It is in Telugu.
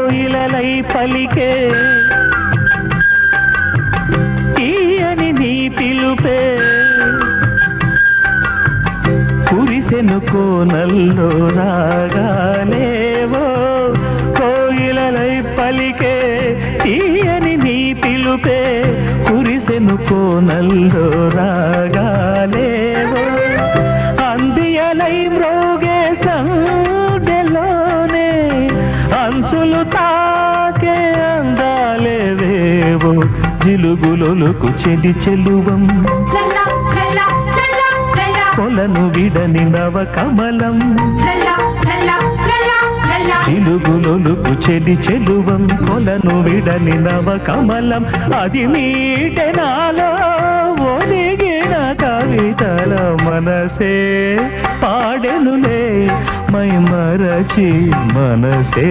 కోయిలలై పలికే తీయని నీ పిలుపే కురిసెను కోనల్లో రాగాలేవో కోయిలలై పలికే తీయని నీ పిలుపే కురిసెను కోనల్లో రాగాలేవో అందియలై మ్రోగే సందెలోనే అంచులు తాకే అందాలేవేవో జిలుగులొలుకు చెలి చెలువం కొలను విడని నవ కమలం జిలుగులొలుకు చెలి చెలువం కొలను విడని నవ కమలం అది మీటే నాలో ఒదిగిన కవితల మనసే పాడెనులే మై మరచి మనసే